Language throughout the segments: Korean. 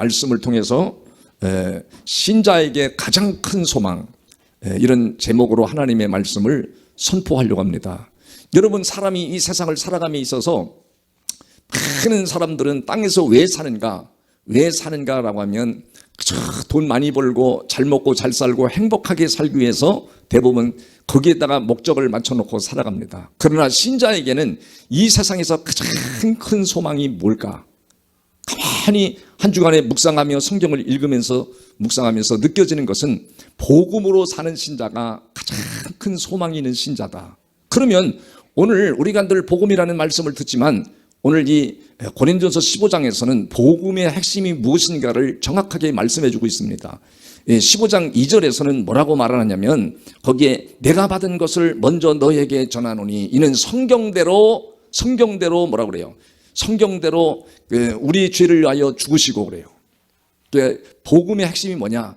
말씀을 통해서 신자에게 가장 큰 소망, 이런 제목으로 하나님의 말씀을 선포하려고 합니다. 여러분, 사람이 이 세상을 살아감에 있어서 많은 사람들은 땅에서 왜 사는가라고 하면 돈 많이 벌고 잘 먹고 잘 살고 행복하게 살기 위해서 대부분 거기에다가 목적을 맞춰놓고 살아갑니다. 그러나 신자에게는 이 세상에서 가장 큰 소망이 뭘까? 가만히 한 주간에 묵상하며 성경을 읽으면서 묵상하면서 느껴지는 것은 복음으로 사는 신자가 가장 큰 소망이 있는 신자다. 그러면 오늘 우리가 늘 복음이라는 말씀을 듣지만 오늘 이 고린도전서 15장에서는 복음의 핵심이 무엇인가를 정확하게 말씀해 주고 있습니다. 15장 2절에서는 뭐라고 말하냐면 거기에 내가 받은 것을 먼저 너에게 전하노니 이는 성경대로 뭐라고 그래요? 성경대로 우리 죄를 위하여 죽으시고 그래요. 복음의 핵심이 뭐냐?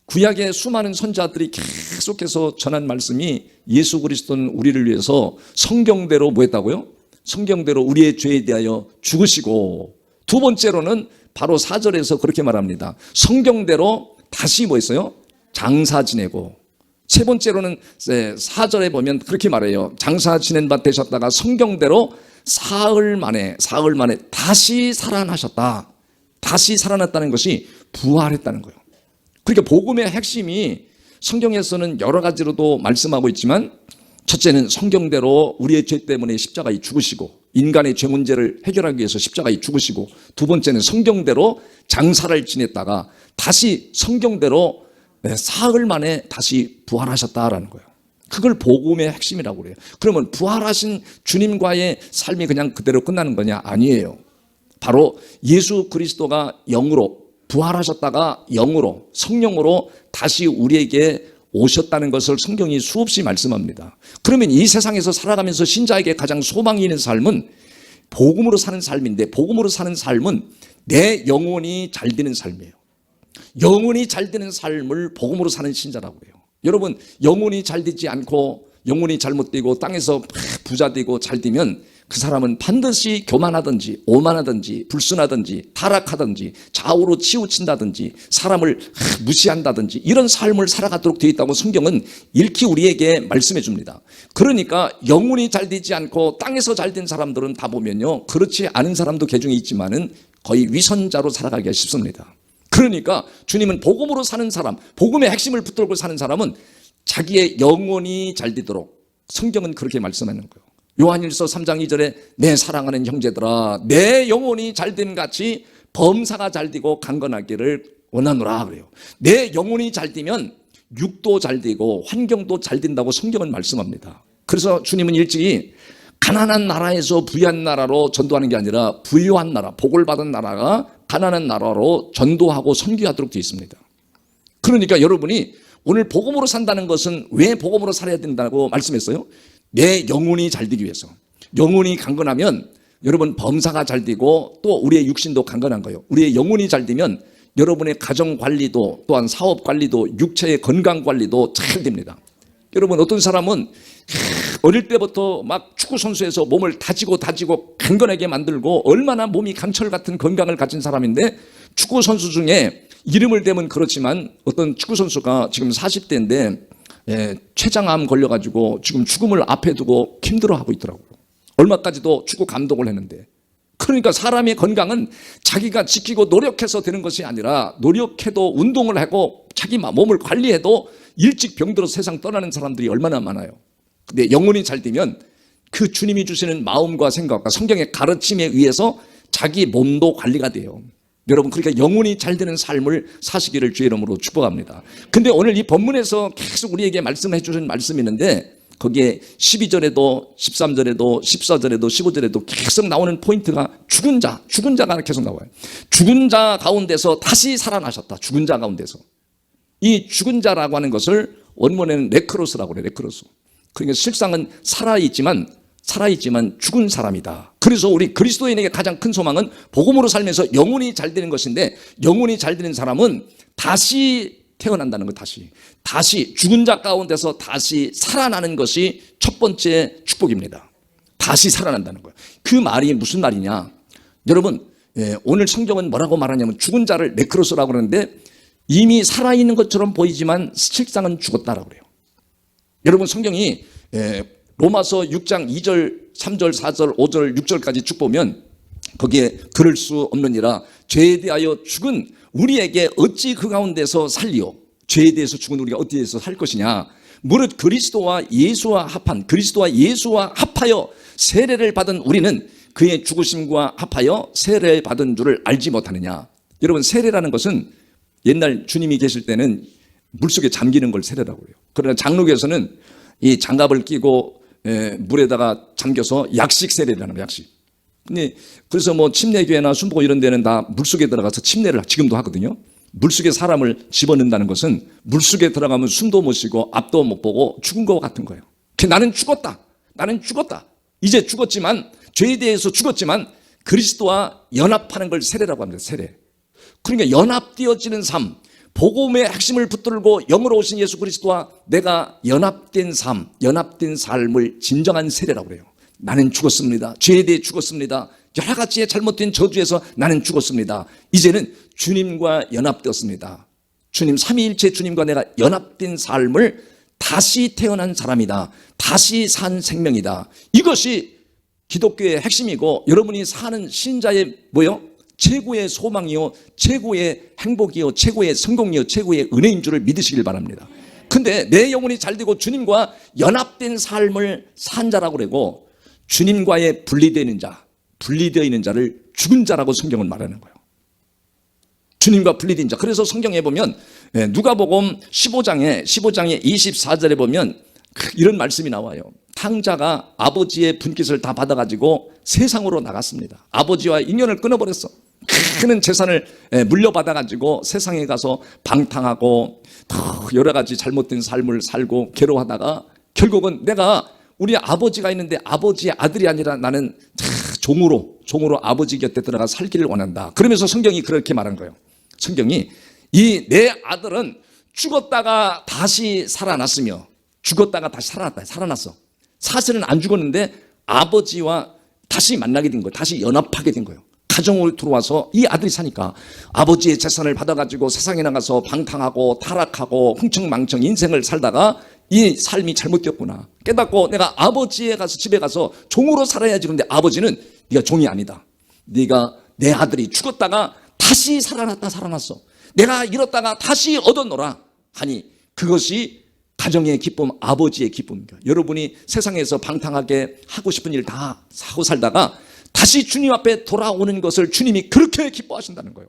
구약의 수많은 선지자들이 계속해서 전한 말씀이 예수 그리스도는 우리를 위해서 성경대로 뭐 했다고요? 성경대로 우리의 죄에 대하여 죽으시고, 두 번째로는 바로 4절에서 그렇게 말합니다. 성경대로 다시 뭐 했어요? 장사 지내고, 세 번째로는 4절에 보면 그렇게 말해요. 장사 지낸 바 되셨다가 성경대로 사흘 만에 다시 살아나셨다. 다시 살아났다는 것이 부활했다는 거예요. 그러니까 복음의 핵심이 성경에서는 여러 가지로도 말씀하고 있지만, 첫째는 성경대로 우리의 죄 때문에 십자가에 죽으시고 인간의 죄 문제를 해결하기 위해서 십자가에 죽으시고, 두 번째는 성경대로 장사를 지냈다가 다시 성경대로 사흘 만에 다시 부활하셨다라는 거예요. 그걸 복음의 핵심이라고 그래요. 그러면 부활하신 주님과의 삶이 그냥 그대로 끝나는 거냐? 아니에요. 바로 예수 그리스도가 영으로 부활하셨다가 영으로 성령으로 다시 우리에게 오셨다는 것을 성경이 수없이 말씀합니다. 그러면 이 세상에서 살아가면서 신자에게 가장 소망이 있는 삶은 복음으로 사는 삶인데, 복음으로 사는 삶은 내 영혼이 잘 되는 삶이에요. 영혼이 잘 되는 삶을 복음으로 사는 신자라고 해요. 여러분, 영혼이 잘 되지 않고 영혼이 잘못되고 땅에서 부자 되고 잘 되면 그 사람은 반드시 교만하든지 오만하든지 불순하든지 타락하든지 좌우로 치우친다든지 사람을 무시한다든지 이런 삶을 살아가도록 되어 있다고 성경은 일키 우리에게 말씀해 줍니다. 그러니까 영혼이 잘 되지 않고 땅에서 잘 된 사람들은 다 보면요, 그렇지 않은 사람도 개중에 있지만은 거의 위선자로 살아가기가 쉽습니다. 그러니까 주님은 복음으로 사는 사람, 복음의 핵심을 붙들고 사는 사람은 자기의 영혼이 잘 되도록 성경은 그렇게 말씀하는 거예요. 요한일서 3장 2절에 내 사랑하는 형제들아 내 영혼이 잘됨 같이 범사가 잘되고 강건하기를 원하노라 그래요. 내 영혼이 잘되면 육도 잘되고 환경도 잘된다고 성경은 말씀합니다. 그래서 주님은 일찍이 가난한 나라에서 부유한 나라로 전도하는 게 아니라 부유한 나라, 복을 받은 나라가 가난한 나라로 전도하고 선교하도록 되어 있습니다. 그러니까 여러분이 오늘 복음으로 산다는 것은 왜 복음으로 살아야 된다고 말씀했어요? 내 영혼이 잘 되기 위해서. 영혼이 강건하면 여러분 범사가 잘 되고 또 우리의 육신도 강건한 거예요. 우리의 영혼이 잘 되면 여러분의 가정 관리도 또한 사업 관리도 육체의 건강 관리도 잘 됩니다. 여러분, 어떤 사람은 어릴 때부터 막 축구 선수에서 몸을 다지고 강건하게 만들고 얼마나 몸이 강철 같은 건강을 가진 사람인데, 축구 선수 중에 이름을 대면 그렇지만 어떤 축구 선수가 지금 40대인데 췌장암 걸려가지고 지금 죽음을 앞에 두고 힘들어하고 있더라고요. 얼마까지도 축구 감독을 했는데. 그러니까 사람의 건강은 자기가 지키고 노력해서 되는 것이 아니라 노력해도 운동을 하고 자기 몸을 관리해도 일찍 병들어서 세상 떠나는 사람들이 얼마나 많아요. 근데 영혼이 잘 되면 그 주님이 주시는 마음과 생각과 성경의 가르침에 의해서 자기 몸도 관리가 돼요. 여러분, 그러니까 영혼이 잘 되는 삶을 사시기를 주의 이름으로 축복합니다. 근데 오늘 이 본문에서 계속 우리에게 말씀해 주신 말씀이 있는데 거기에 12절에도 13절에도 14절에도 15절에도 계속 나오는 포인트가 죽은 자가 계속 나와요. 죽은 자 가운데서 다시 살아나셨다. 죽은 자 가운데서. 이 죽은 자라고 하는 것을 원문에는 네크로스라고 그래요. 네크로스. 그러니까 실상은 살아있지만 죽은 사람이다. 그래서 우리 그리스도인에게 가장 큰 소망은 복음으로 살면서 영혼이 잘 되는 것인데, 영혼이 잘 되는 사람은 다시 태어난다는 거. 다시 죽은 자 가운데서 다시 살아나는 것이 첫 번째 축복입니다. 다시 살아난다는 거예요. 그 말이 무슨 말이냐? 여러분, 오늘 성경은 뭐라고 말하냐면 죽은 자를 네크로스라고 그러는데 이미 살아있는 것처럼 보이지만 실상은 죽었다라고 그래요. 여러분 성경이 로마서 6장 2절, 3절, 4절, 5절, 6절까지 쭉 보면 거기에 그럴 수 없느니라 죄에 대하여 죽은 우리에게 어찌 그 가운데서 살리오. 죄에 대해서 죽은 우리가 어디에서 살 것이냐. 무릇 그리스도와 예수와 합하여 세례를 받은 우리는 그의 죽으심과 합하여 세례를 받은 줄을 알지 못하느냐. 여러분 세례라는 것은 옛날 주님이 계실 때는 물속에 잠기는 걸 세례라고 해요. 그러나 장로교에서는 이 장갑을 끼고 물에다가 잠겨서 약식 세례라는 거예요. 약식. 근데 그래서 뭐 침례교회나 순복음 이런 데는 다 물속에 들어가서 침례를 지금도 하거든요. 물속에 사람을 집어넣는다는 것은 물속에 들어가면 숨도 못 쉬고 앞도 못 보고 죽은 것 같은 거예요. 나는 죽었다. 나는 죽었다. 이제 죽었지만 죄에 대해서 죽었지만 그리스도와 연합하는 걸 세례라고 합니다. 세례. 그러니까 연합되어지는 삶, 복음의 핵심을 붙들고 영으로 오신 예수 그리스도와 내가 연합된 삶, 연합된 삶을 진정한 세례라고 그래요. 나는 죽었습니다. 죄에 대해 죽었습니다. 여러 가지의 잘못된 저주에서 나는 죽었습니다. 이제는 주님과 연합되었습니다. 주님 삼위일체 주님과 내가 연합된 삶을 다시 태어난 사람이다. 다시 산 생명이다. 이것이 기독교의 핵심이고 여러분이 사는 신자의 뭐요? 최고의 소망이요, 최고의 행복이요, 최고의 성공이요, 최고의 은혜인 줄을 믿으시길 바랍니다. 근데 내 영혼이 잘되고 주님과 연합된 삶을 산 자라고 그러고 주님과의 분리되어 있는 자를 죽은 자라고 성경은 말하는 거예요. 주님과 분리된 자. 그래서 성경에 보면 누가복음 15장에 24절에 보면 이런 말씀이 나와요. 탕자가 아버지의 분깃을 다 받아가지고 세상으로 나갔습니다. 아버지와 인연을 끊어버렸어. 큰 재산을 물려받아가지고 세상에 가서 방탕하고 여러 가지 잘못된 삶을 살고 괴로워하다가 결국은 내가 우리 아버지가 있는데 아버지의 아들이 아니라 나는 종으로 아버지 곁에 들어가 살기를 원한다. 그러면서 성경이 그렇게 말한 거예요. 성경이 이 내 아들은 죽었다가 다시 살아났으며 죽었다가 다시 살아났어. 사실은 안 죽었는데 아버지와 다시 만나게 된 거예요. 다시 연합하게 된 거예요. 가정으로 들어와서 이 아들이 사니까 아버지의 재산을 받아가지고 세상에 나가서 방탕하고 타락하고 흥청망청 인생을 살다가 이 삶이 잘못되었구나 깨닫고 내가 아버지에 가서 집에 가서 종으로 살아야지. 그런데 아버지는 네가 종이 아니다. 네가 내 아들이 죽었다가 다시 살아났어. 내가 잃었다가 다시 얻어노라 하니 그것이 가정의 기쁨, 아버지의 기쁨입니다. 여러분이 세상에서 방탕하게 하고 싶은 일 다 하고 살다가 다시 주님 앞에 돌아오는 것을 주님이 그렇게 기뻐하신다는 거예요.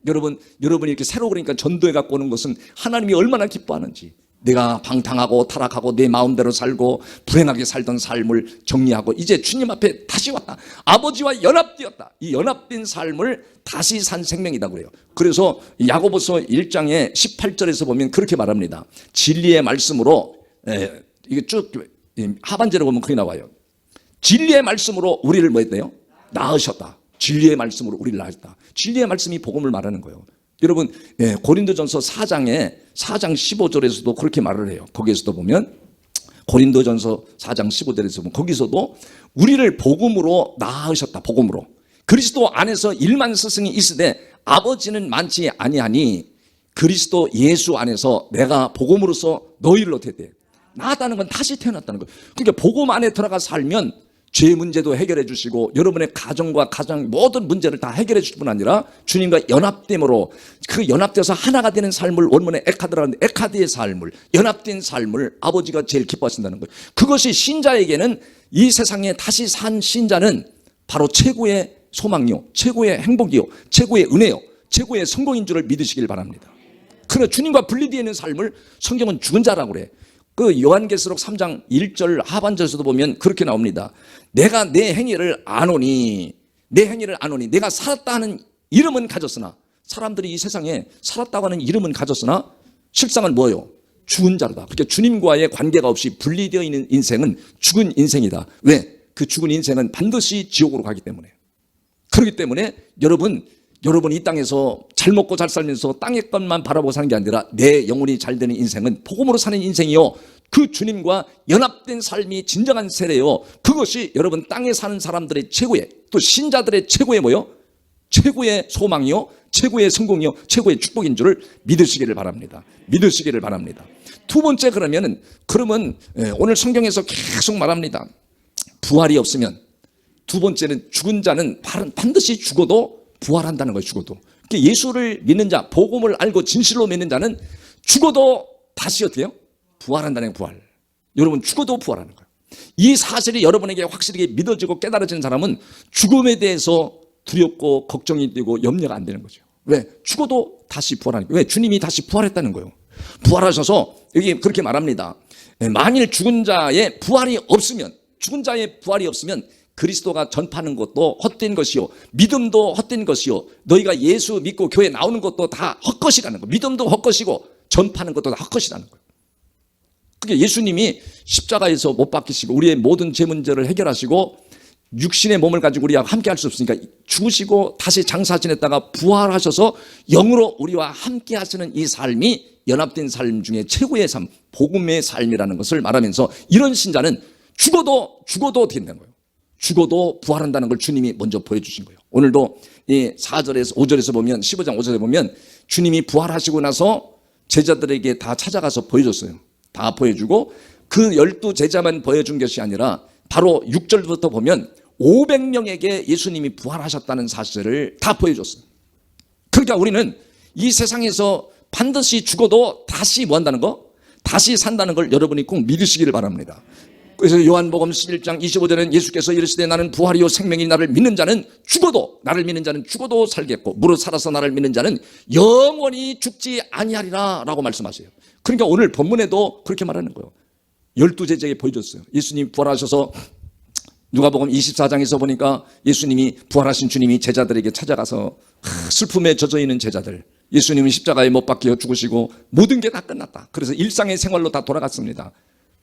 여러분이 이렇게 새로 그러니까 전도해 갖고 오는 것은 하나님이 얼마나 기뻐하는지. 내가 방탕하고 타락하고 내 마음대로 살고 불행하게 살던 삶을 정리하고 이제 주님 앞에 다시 왔다. 아버지와 연합되었다. 이 연합된 삶을 다시 산 생명이다 그래요. 그래서 야고보서 1장의 18절에서 보면 그렇게 말합니다. 진리의 말씀으로 이게 쭉 하반절에 보면 그렇게 나와요. 진리의 말씀으로 우리를 뭐 했대요? 낳으셨다. 진리의 말씀으로 우리를 낳으셨다. 진리의 말씀이 복음을 말하는 거예요. 여러분 고린도전서 4장 15절에서도 그렇게 말을 해요. 거기에서도 보면 고린도전서 4장 15절에서 보면 거기서도 우리를 복음으로 낳으셨다. 복음으로. 그리스도 안에서 일만 스승이 있으되 아버지는 많지 아니하니 그리스도 예수 안에서 내가 복음으로서 너희를 어떻게 돼? 낳았다는 건 다시 태어났다는 거예요. 그러니까 복음 안에 들어가 살면 죄 문제도 해결해 주시고 여러분의 가정과 가정 모든 문제를 다 해결해 주실 뿐 아니라 주님과 연합됨으로 그 연합돼서 하나가 되는 삶을 원문에 에카드라는데 에카드의 삶을 연합된 삶을 아버지가 제일 기뻐하신다는 거예요. 그것이 신자에게는 이 세상에 다시 산 신자는 바로 최고의 소망이요, 최고의 행복이요, 최고의 은혜요, 최고의 성공인 줄을 믿으시길 바랍니다. 그러나 주님과 분리되어 있는 삶을 성경은 죽은 자라고 그래. 그 요한계시록 3장 1절 하반절에서도 보면 그렇게 나옵니다. 내가 내 행위를 아노니 내가 살았다 하는 이름은 가졌으나 사람들이 이 세상에 살았다고 하는 이름은 가졌으나 실상은 뭐예요? 죽은 자로다. 그러니까 주님과의 관계가 없이 분리되어 있는 인생은 죽은 인생이다. 왜? 그 죽은 인생은 반드시 지옥으로 가기 때문에. 그렇기 때문에 여러분 이 땅에서 잘 먹고 잘 살면서 땅의 것만 바라보고 사는 게 아니라 내 영혼이 잘 되는 인생은 복음으로 사는 인생이요. 그 주님과 연합된 삶이 진정한 세례요. 그것이 여러분 땅에 사는 사람들의 최고의 또 신자들의 최고의 뭐요? 최고의 소망이요, 최고의 성공이요, 최고의 축복인 줄을 믿으시기를 바랍니다. 믿으시기를 바랍니다. 두 번째, 그러면 오늘 성경에서 계속 말합니다. 부활이 없으면, 두 번째는 죽은 자는 반드시 죽어도 부활한다는 거예요. 죽어도. 예수를 믿는 자, 복음을 알고 진실로 믿는 자는 죽어도 다시 어때요? 부활한다는 거예요. 부활. 여러분, 죽어도 부활하는 거예요. 이 사실이 여러분에게 확실하게 믿어지고 깨달아지는 사람은 죽음에 대해서 두렵고 걱정이 되고 염려가 안 되는 거죠. 왜? 죽어도 다시 부활하는 거예요. 왜? 주님이 다시 부활했다는 거예요. 부활하셔서 여기 그렇게 말합니다. 만일 죽은 자의 부활이 없으면, 죽은 자의 부활이 없으면 그리스도가 전파하는 것도 헛된 것이요, 믿음도 헛된 것이요, 너희가 예수 믿고 교회 나오는 것도 다 헛것이라는 거예요. 믿음도 헛것이고 전파하는 것도 다 헛것이라는 거예요. 그게 예수님이 십자가에서 못 박히시고 우리의 모든 죄 문제를 해결하시고 육신의 몸을 가지고 우리와 함께 할 수 없으니까 죽으시고 다시 장사 지냈다가 부활하셔서 영으로 우리와 함께 하시는 이 삶이 연합된 삶 중에 최고의 삶, 복음의 삶이라는 것을 말하면서 이런 신자는 죽어도 된다는 거예요. 죽어도 부활한다는 걸 주님이 먼저 보여주신 거예요. 오늘도 이 4절에서 5절에서 보면, 15장 5절에 보면 주님이 부활하시고 나서 제자들에게 다 찾아가서 보여줬어요. 다 보여주고 그 12제자만 보여준 것이 아니라 바로 6절부터 보면 500명에게 예수님이 부활하셨다는 사실을 다 보여줬어요. 그러니까 우리는 이 세상에서 반드시 죽어도 다시 뭐 한다는 거? 다시 산다는 걸 여러분이 꼭 믿으시기를 바랍니다. 그래서 요한복음 11장 25절에는 예수께서 이르시되 나는 부활이요 생명이 나를 믿는 자는 죽어도, 나를 믿는 자는 죽어도 살겠고 무릇 살아서 나를 믿는 자는 영원히 죽지 아니하리라 라고 말씀하세요. 그러니까 오늘 본문에도 그렇게 말하는 거예요. 12제자에게 보여줬어요. 예수님 부활하셔서 누가복음 24장에서 보니까 예수님이 부활하신 주님이 제자들에게 찾아가서 슬픔에 젖어 있는 제자들, 예수님은 십자가에 못 박혀 죽으시고 모든 게 다 끝났다. 그래서 일상의 생활로 다 돌아갔습니다.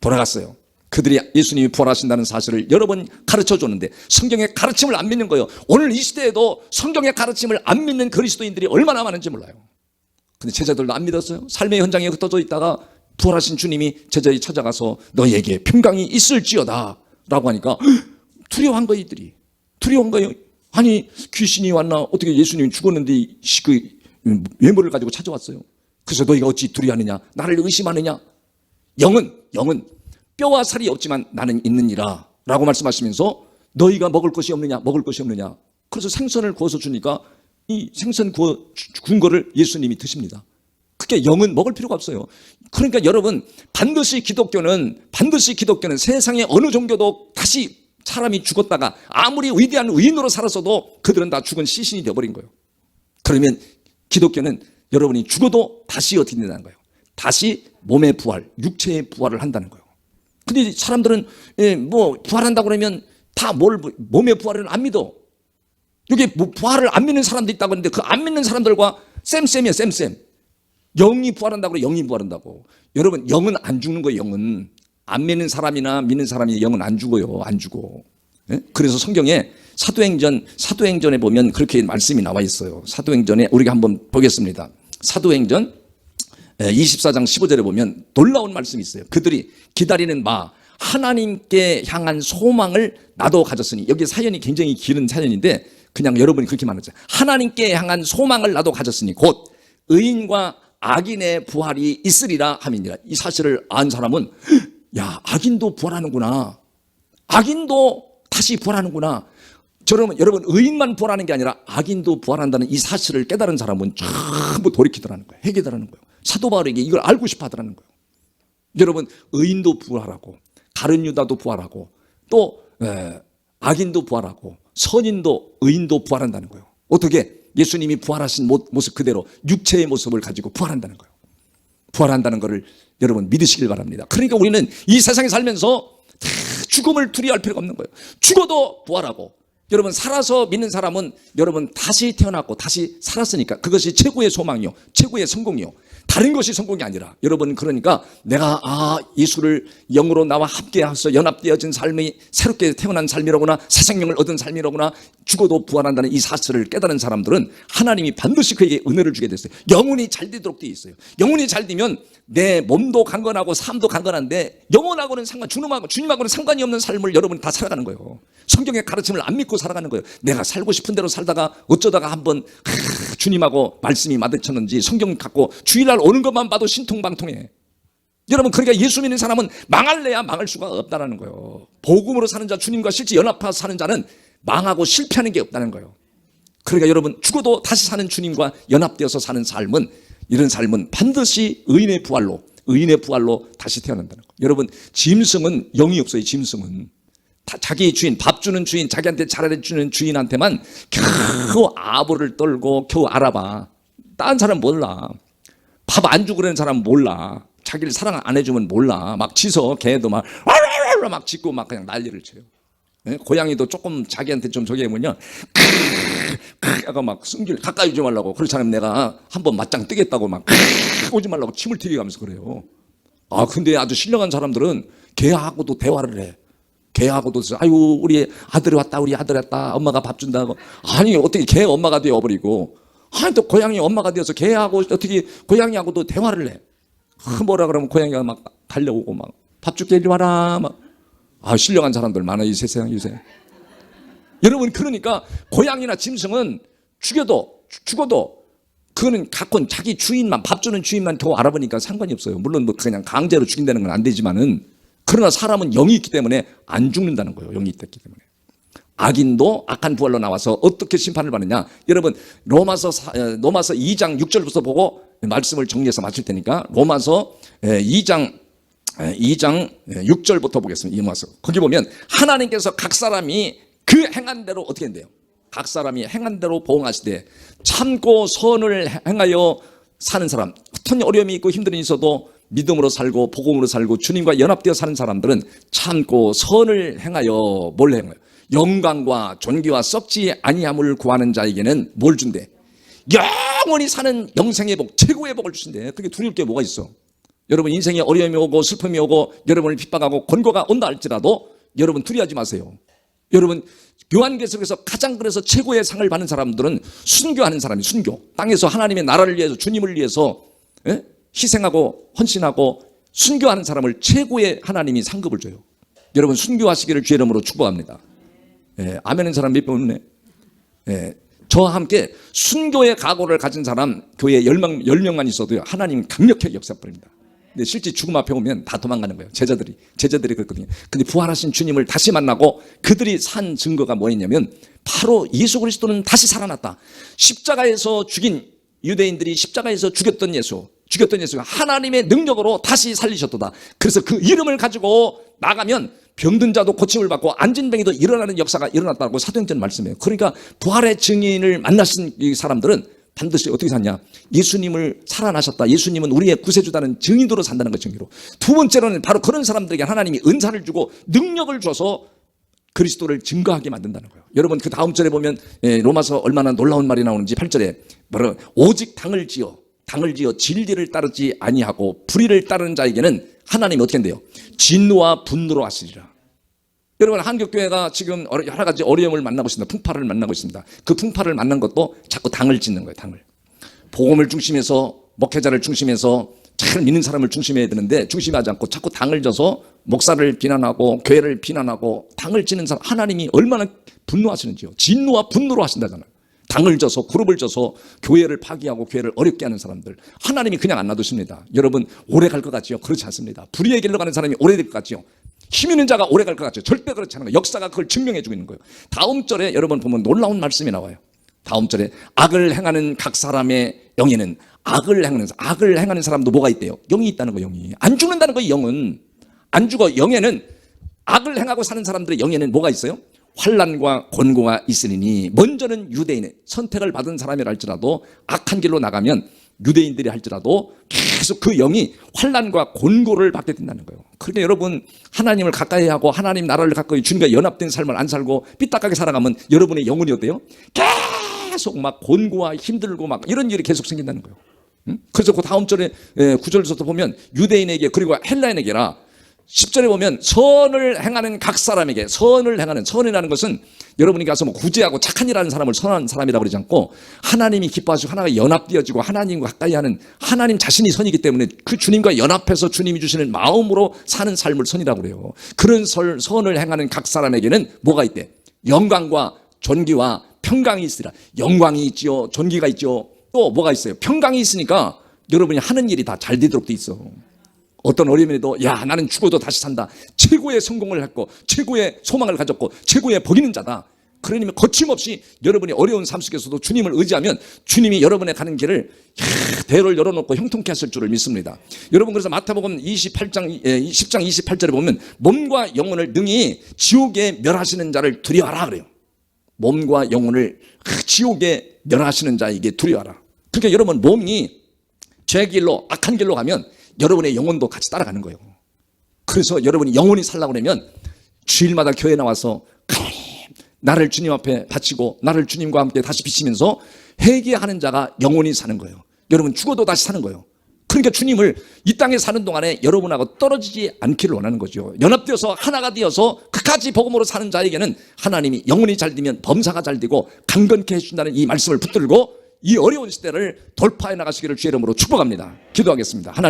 돌아갔어요. 그들이 예수님이 부활하신다는 사실을 여러 번 가르쳐 줬는데 성경의 가르침을 안 믿는 거예요. 오늘 이 시대에도 성경의 가르침을 안 믿는 그리스도인들이 얼마나 많은지 몰라요. 근데 제자들도 안 믿었어요. 삶의 현장에 흩어져 있다가 부활하신 주님이 제자에 찾아가서 너희에게 평강이 있을지어다 라고 하니까 두려워한 거예요. 이들이 두려운 거예요. 아니 귀신이 왔나, 어떻게 예수님이 죽었는데 그 외모를 가지고 찾아왔어요. 그래서 너희가 어찌 두려워하느냐, 나를 의심하느냐. 영은 뼈와 살이 없지만 나는 있느니라 라고 말씀하시면서 너희가 먹을 것이 없느냐. 그래서 생선을 구워서 주니까 이 생선 구운 거를 예수님이 드십니다. 그게 영은 먹을 필요가 없어요. 그러니까 여러분, 반드시 기독교는 세상의 어느 종교도 다시 사람이 죽었다가 아무리 위대한 의인으로 살았어도 그들은 다 죽은 시신이 되어버린 거예요. 그러면 기독교는 여러분이 죽어도 다시 어떻게 된다는 거예요? 다시 몸의 부활, 육체의 부활을 한다는 거예요. 근데 사람들은 뭐 부활한다고 그러면 다 몸의 부활을 안 믿어. 여기 뭐 부활을 안 믿는 사람도 있다고 하는데 그 안 믿는 사람들과 쌤이에요. 영이 부활한다고 그래. 영이 부활한다고. 여러분, 영은 안 죽는 거예요. 영은 안 믿는 사람이나 믿는 사람이 영은 안 죽어요. 안 죽어. 예? 그래서 성경에 사도행전에 보면 그렇게 말씀이 나와 있어요. 사도행전에 우리가 한번 보겠습니다. 사도행전 24장 15절에 보면 놀라운 말씀이 있어요. 그들이 기다리는 바 하나님께 향한 소망을 나도 가졌으니, 여기 사연이 굉장히 길은 사연인데 그냥 여러분이 그렇게 말하죠. 하나님께 향한 소망을 나도 가졌으니 곧 의인과 악인의 부활이 있으리라 함이니라. 이 사실을 안 사람은 야, 악인도 부활하는구나, 악인도 다시 부활하는구나. 여러분, 의인만 부활하는 게 아니라 악인도 부활한다는 이 사실을 깨달은 사람은 전부 돌이키더라는 거예요. 회개더라는 거예요. 사도 바울에게 이걸 알고 싶어 하더라는 거예요. 여러분, 의인도 부활하고 가룟 유다도 부활하고 또 악인도 부활하고 선인도 의인도 부활한다는 거예요. 어떻게? 예수님이 부활하신 모습 그대로 육체의 모습을 가지고 부활한다는 거예요. 부활한다는 것을 여러분 믿으시길 바랍니다. 그러니까 우리는 이 세상에 살면서 죽음을 두려워할 필요가 없는 거예요. 죽어도 부활하고, 여러분 살아서 믿는 사람은 여러분 다시 태어났고 다시 살았으니까 그것이 최고의 소망이요, 최고의 성공이요. 다른 것이 성공이 아니라, 여러분 그러니까 내가 예수를 영으로 나와 함께 해서 연합되어진 삶이 새롭게 태어난 삶이로구나, 새 생명을 얻은 삶이로구나, 죽어도 부활한다는 이 사실을 깨달은 사람들은 하나님이 반드시 그에게 은혜를 주게 됐어요. 영혼이 잘 되도록 되어 있어요. 영혼이 잘 되면 내 몸도 강건하고 삶도 강건한데 영혼하고는 주님하고는 상관이 없는 삶을 여러분이 다 살아가는 거예요. 성경의 가르침을 안 믿고 살아가는 거예요. 내가 살고 싶은 대로 살다가 어쩌다가 한번 주님하고 말씀이 마주쳤는지 성경 갖고 주일날 오는 것만 봐도 신통방통해. 여러분, 그러니까 예수 믿는 사람은 망할래야 망할 수가 없다는 거예요. 복음으로 사는 자, 주님과 실제 연합해서 사는 자는 망하고 실패하는 게 없다는 거예요. 그러니까 여러분, 죽어도 다시 사는 주님과 연합되어서 사는 삶은, 이런 삶은 반드시 의인의 부활로 다시 태어난다는 거예요. 여러분, 짐승은 영이 없어요. 짐승은 다 자기 주인, 밥 주는 주인, 자기한테 잘해주는 주인한테만 겨우 아부를 떨고 겨우 알아봐. 다른 사람 몰라. 밥 안 주고 그러는 사람 몰라. 자기를 사랑 안 해주면 몰라. 막 짖어. 개도 막 짖고 막 그냥 난리를 쳐요. 고양이도 조금 자기한테 좀 저기 하면요, 약간 막 승질 가까이 오지 말라고. 그렇지 않으면 내가 한번 맞짱 뜨겠다고 막 오지 말라고 침을 튀겨가면서 그래요. 아, 근데 아주 신령한 사람들은 개하고도 대화를 해. 개하고도, 아유, 우리 아들이 왔다, 엄마가 밥 준다고. 아니, 어떻게 개 엄마가 되어버리고, 아니, 또 고양이 엄마가 되어서 개하고 어떻게 고양이하고도 대화를 해. 뭐라 그러면 고양이가 막 달려오고 막 밥 줄게 이리 와라 막. 아, 신령한 사람들 많아 이 세상 요새. 여러분, 그러니까 고양이나 짐승은 죽어도 그거는 가끔 자기 주인만, 밥 주는 주인만 겨우 알아보니까 상관이 없어요. 물론 뭐 그냥 강제로 죽인다는 건 안 되지만은, 그러나 사람은 영이 있기 때문에 안 죽는다는 거예요. 영이 있기 때문에. 악인도 악한 부활로 나와서 어떻게 심판을 받느냐. 여러분, 로마서 2장 6절부터 보고 말씀을 정리해서 마칠 테니까 로마서 2장 6절부터 보겠습니다. 로마서. 거기 보면 하나님께서 각 사람이 그 행한 대로 어떻게 한대요? 각 사람이 행한 대로 보응하시되 참고 선을 행하여 사는 사람, 어떤 어려움이 있고 힘든 일이 있어도 믿음으로 살고 복음으로 살고 주님과 연합되어 사는 사람들은 참고 선을 행하여 뭘 행해요? 영광과 존귀와 썩지 아니함을 구하는 자에게는 뭘 준대? 영원히 사는 영생의 복, 최고의 복을 주신대. 그게 두려울 게 뭐가 있어? 여러분, 인생에 어려움이 오고 슬픔이 오고 여러분을 핍박하고 권고가 온다 할지라도 여러분 두려워하지 마세요. 여러분, 요한계시록에서 가장 그래서 최고의 상을 받는 사람들은 순교하는 사람이, 순교. 땅에서 하나님의 나라를 위해서, 주님을 위해서 희생하고 헌신하고 순교하는 사람을 최고의 하나님이 상급을 줘요. 여러분, 순교하시기를 주의 이름으로 축복합니다. 아멘인 사람 몇 분 없네. 저와 함께 순교의 각오를 가진 사람 교회에 10명만 있어도요, 하나님 강력하게 역사버립니다. 근데 실제 죽음 앞에 오면 다 도망가는 거예요. 제자들이 그랬거든요. 근데 부활하신 주님을 다시 만나고 그들이 산 증거가 뭐였냐면 바로 예수 그리스도는 다시 살아났다. 십자가에서 죽인 유대인들이 십자가에서 죽였던 예수가 하나님의 능력으로 다시 살리셨도다. 그래서 그 이름을 가지고 나가면 병든 자도 고침을 받고 앉은 병이도 일어나는 역사가 일어났다고 사도행전 말씀해요. 그러니까 부활의 증인을 만나신 이 사람들은 반드시 어떻게 샀냐? 예수님을 살아나셨다. 예수님은 우리의 구세주다는 증인으로 산다는 것, 증인으로. 두 번째로는 바로 그런 사람들에게 하나님이 은사를 주고 능력을 줘서 그리스도를 증거하게 만든다는 거예요. 여러분, 그 다음 절에 보면 로마서 얼마나 놀라운 말이 나오는지 8절에 뭐라, 오직 당을 지어 진리를 따르지 아니하고 불의를 따르는 자에게는 하나님이 어떻게 한대요? 진노와 분노로 하시리라. 여러분, 한국교회가 지금 여러 가지 어려움을 만나고 있습니다. 풍파를 만나고 있습니다. 그 풍파를 만난 것도 자꾸 당을 짓는 거예요. 당을. 복음을 중심해서, 목회자를 중심해서 잘 믿는 사람을 중심해야 되는데 중심하지 않고 자꾸 당을 져서 목사를 비난하고 교회를 비난하고 당을 지는 사람, 하나님이 얼마나 분노하시는지요. 진노와 분노로 하신다잖아요. 당을 져서, 그룹을 져서 교회를 파기하고 교회를 어렵게 하는 사람들, 하나님이 그냥 안 놔두십니다. 여러분, 오래 갈 것 같지요? 그렇지 않습니다. 불의의 길로 가는 사람이 오래 될 것 같지요? 힘 있는 자가 오래 갈 것 같죠? 절대 그렇지 않은 거예요. 역사가 그걸 증명해 주고 있는 거예요. 다음 절에 여러분 보면 놀라운 말씀이 나와요. 다음 절에 악을 행하는 각 사람의 영에는, 악을 행하는 사람도 뭐가 있대요? 영이 있다는 거예요. 영이 안 죽는다는 거예요. 영은 안 죽어. 영에는, 악을 행하고 사는 사람들의 영에는 뭐가 있어요? 환난과 권고가 있으니, 먼저는 유대인의 선택을 받은 사람이라 할지라도 악한 길로 나가면 유대인들이 할지라도 계속 그 영이 환난과 권고를 받게 된다는 거예요. 그러니까 여러분, 하나님을 가까이 하고 하나님 나라를 가까이 주님과 연합된 삶을 안 살고 삐딱하게 살아가면 여러분의 영혼이 어때요? 계속 막 권고와 힘들고 막 이런 일이 계속 생긴다는 거예요. 그래서 그 다음 절에 9절부터 보면 유대인에게, 그리고 헬라인에게라 10절에 보면 선을 행하는 각 사람에게, 선이라는 것은 여러분이 가서 뭐 구제하고 착한 일 하는 사람을 선한 사람이라고 그러지 않고 하나님이 기뻐하시고 하나가 연합되어지고 하나님과 가까이 하는, 하나님 자신이 선이기 때문에 그 주님과 연합해서 주님이 주시는 마음으로 사는 삶을 선이라고 그래요. 그런 선을 행하는 각 사람에게는 뭐가 있대? 영광과 존귀와 평강이 있으리라. 영광이 있지요, 존귀가 있죠. 또 뭐가 있어요? 평강이 있으니까 여러분이 하는 일이 다 잘 되도록 돼 있어. 어떤 어려움에도 야, 나는 죽어도 다시 산다. 최고의 성공을 했고 최고의 소망을 가졌고 최고의 복 있는 자다. 그러니까 거침없이 여러분이 어려운 삶 속에서도 주님을 의지하면 주님이 여러분의 가는 길을 대를 열어놓고 형통케 하실 줄을 믿습니다. 여러분, 그래서 마태복음 10장 28절에 보면 몸과 영혼을 능히 지옥에 멸하시는 자를 두려워하라 그래요. 몸과 영혼을 지옥에 멸하시는 자에게 두려워하라. 그러니까 여러분, 몸이 죄의 길로 악한 길로 가면 여러분의 영혼도 같이 따라가는 거예요. 그래서 여러분이 영혼이 살라고 그러면 주일마다 교회 나와서 나를 주님 앞에 바치고 나를 주님과 함께 다시 비치면서 회개하는 자가 영원히 사는 거예요. 여러분, 죽어도 다시 사는 거예요. 그러니까 주님을 이 땅에 사는 동안에 여러분하고 떨어지지 않기를 원하는 거죠. 연합되어서 하나가 되어서 끝까지 복음으로 사는 자에게는 하나님이 영혼이 잘 되면 범사가 잘 되고 강건케 해준다는 이 말씀을 붙들고 이 어려운 시대를 돌파해 나가시기를 주의 이름으로 축복합니다. 기도하겠습니다. 하나님.